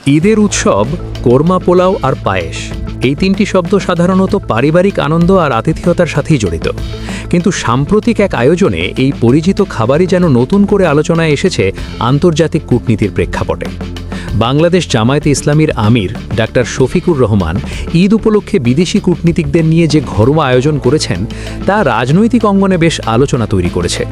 ঈদের উৎসব, কোরমা পোলাও আর পায়েস, এই তিনটি শব্দ সাধারণত পারিবারিক আনন্দ আর আতিথেয়তার সাথেই জড়িত। কিন্তু সাম্প্রতিক এক আয়োজনে এই পরিচিত খাবারই যেন নতুন করে আলোচনায় এসেছে আন্তর্জাতিক কূটনীতির প্রেক্ষাপটে। বাংলাদেশ জামায়াতে ইসলামীর আমির ডাক্তার শফিকুর রহমান ঈদ উপলক্ষে বিদেশি কূটনীতিকদের নিয়ে যে ঘরোয়া আয়োজন করেছেন, তা রাজনৈতিক অঙ্গনে বেশ আলোচনা তৈরি করেছে।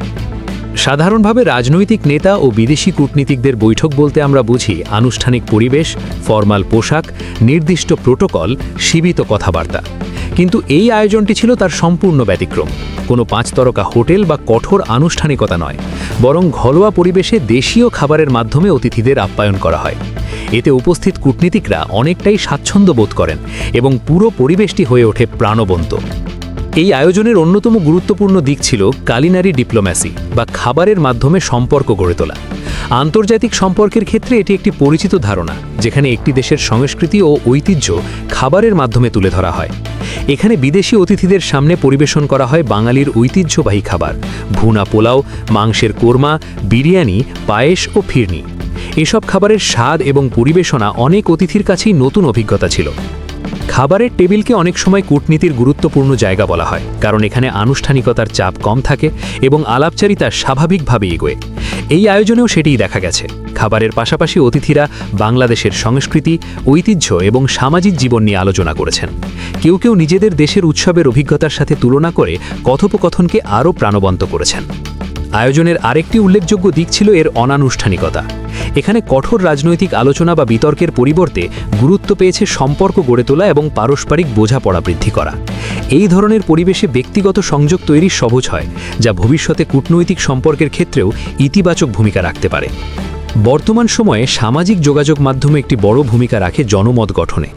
সাধারণভাবে রাজনৈতিক নেতা ও বিদেশি কূটনীতিকদের বৈঠক বলতে আমরা বুঝি আনুষ্ঠানিক পরিবেশ, ফরমাল পোশাক, নির্দিষ্ট প্রোটোকল, সীমিত কথাবার্তা। কিন্তু এই আয়োজনটি ছিল তার সম্পূর্ণ ব্যতিক্রম। কোনো 5 তারকা হোটেল বা কঠোর আনুষ্ঠানিকতা নয়, বরং ঘরোয়া পরিবেশে দেশীয় খাবারের মাধ্যমে অতিথিদের আপ্যায়ন করা হয়। এতে উপস্থিত কূটনীতিকরা অনেকটাই স্বাচ্ছন্দ্য বোধ করেন এবং পুরো পরিবেশটি হয়ে ওঠে প্রাণবন্ত। এই আয়োজনের অন্যতম গুরুত্বপূর্ণ দিক ছিল কালিনারি ডিপ্লোম্যাসি বা খাবারের মাধ্যমে সম্পর্ক গড়ে তোলা। আন্তর্জাতিক সম্পর্কের ক্ষেত্রে এটি একটি পরিচিত ধারণা, যেখানে একটি দেশের সংস্কৃতি ও ঐতিহ্য খাবারের মাধ্যমে তুলে ধরা হয়। এখানে বিদেশি অতিথিদের সামনে পরিবেশন করা হয় বাঙালির ঐতিহ্যবাহী খাবার: ভুনা পোলাও, মাংসের কোরমা, বিরিয়ানি, পায়েস ও ফিরনি। এসব খাবারের স্বাদ এবং পরিবেশনা অনেক অতিথির কাছেই নতুন অভিজ্ঞতা ছিল। খাবারের টেবিলকে অনেক সময় কূটনীতির গুরুত্বপূর্ণ জায়গা বলা হয়, কারণ এখানে আনুষ্ঠানিকতার চাপ কম থাকে এবং আলাপচারিতা স্বাভাবিকভাবে এগোয়। এই আয়োজনেও সেটিই দেখা গেছে। খাবারের পাশাপাশি অতিথিরা বাংলাদেশের সংস্কৃতি, ঐতিহ্য এবং সামাজিক জীবন নিয়ে আলোচনা করেছেন। কেউ কেউ নিজেদের দেশের উৎসবের অভিজ্ঞতার সাথে তুলনা করে কথোপকথনকে আরও প্রাণবন্ত করেছেন। আয়োজনের আরেকটি উল্লেখযোগ্য দিক ছিল এর অনানুষ্ঠানিকতা। এখানে কঠোর রাজনৈতিক আলোচনা বা বিতর্কের পরিবর্তে গুরুত্ব পেয়েছে সম্পর্ক গড়ে তোলা এবং পারস্পরিক বোঝাপড়া বৃদ্ধি করা। এই ধরনের পরিবেশে ব্যক্তিগত সংযোগ তৈরি সহজ হয়, যা ভবিষ্যতে কূটনৈতিক সম্পর্কের ক্ষেত্রেও ইতিবাচক ভূমিকা রাখতে পারে। বর্তমান সময়ে সামাজিক যোগাযোগ মাধ্যমে একটি বড় ভূমিকা রাখে জনমত গঠনে।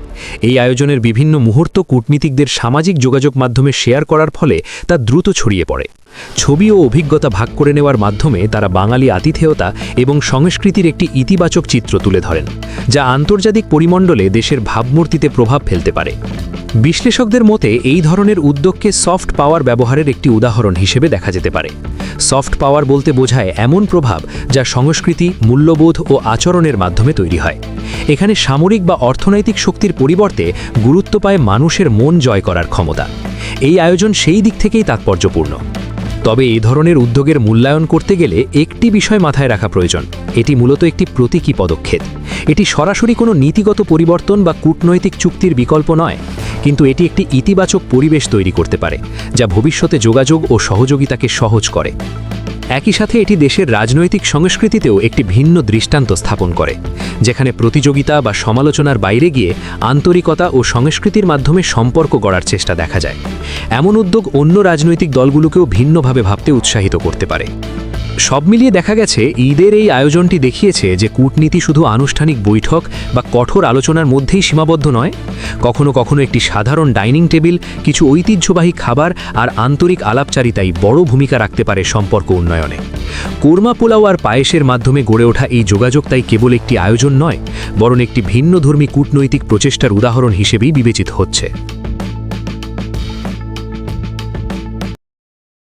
এই আয়োজনের বিভিন্ন মুহূর্ত কূটনীতিকদের সামাজিক যোগাযোগ মাধ্যমে শেয়ার করার ফলে তা দ্রুত ছড়িয়ে পড়ে। ছবি ও অভিজ্ঞতা ভাগ করে নেওয়ার মাধ্যমে তারা বাঙালি আতিথেয়তা এবং সংস্কৃতির একটি ইতিবাচক চিত্র তুলে ধরেন, যা আন্তর্জাতিক পরিমণ্ডলে দেশের ভাবমূর্তিতে প্রভাব ফেলতে পারে। বিশ্লেষকদের মতে এই ধরনের উদ্যোগকে সফট পাওয়ার ব্যবহারের একটি উদাহরণ হিসেবে দেখা যেতে পারে। সফট পাওয়ার বলতে বোঝায় এমন প্রভাব যা সংস্কৃতি, মূল্যবোধ ও আচরণের মাধ্যমে তৈরি হয়। এখানে সামরিক বা অর্থনৈতিক শক্তির পরিবর্তে গুরুত্ব পায় মানুষের মন জয় করার ক্ষমতা। এই আয়োজন সেই দিক থেকেই তাৎপর্যপূর্ণ। তবে এই ধরনের উদ্যোগের মূল্যায়ন করতে গেলে একটি বিষয় মাথায় রাখা প্রয়োজন: এটি মূলত একটি প্রতীকী পদক্ষেপ। এটি সরাসরি কোনো নীতিগত পরিবর্তন বা কূটনৈতিক চুক্তির বিকল্প নয়, কিন্তু এটি একটি ইতিবাচক পরিবেশ তৈরি করতে পারে, যা ভবিষ্যতে যোগাযোগ ও সহযোগিতাকে সহজ করে। একই সাথে এটি দেশের রাজনৈতিক সংস্কৃতিতেও একটি ভিন্ন দৃষ্টান্ত স্থাপন করে, যেখানে প্রতিযোগিতা বা সমালোচনার বাইরে গিয়ে আন্তরিকতা ও সংস্কৃতির মাধ্যমে সম্পর্ক গড়ার চেষ্টা দেখা যায়। এমন উদ্যোগ অন্য রাজনৈতিক দলগুলোকেও ভিন্নভাবে ভাবতে উৎসাহিত করতে পারে। সব মিলিয়ে দেখা গেছে, ঈদের এই আয়োজনটি দেখিয়েছে যে কূটনীতি শুধু আনুষ্ঠানিক বৈঠক বা কঠোর আলোচনার মধ্যেই সীমাবদ্ধ নয়। কখনো কখনো একটি সাধারণ ডাইনিং টেবিল, কিছু ঐতিহ্যবাহী খাবার আর আন্তরিক আলাপচারিতাই বড় ভূমিকা রাখতে পারে সম্পর্ক উন্নয়নে। কোরমা পোলাও আর পায়েসের মাধ্যমে গড়ে ওঠা এই যোগাযোগ তাই কেবল একটি আয়োজন নয়, বরং একটি ভিন্নধর্মী কূটনৈতিক প্রচেষ্টার উদাহরণ হিসেবেই বিবেচিত হচ্ছে।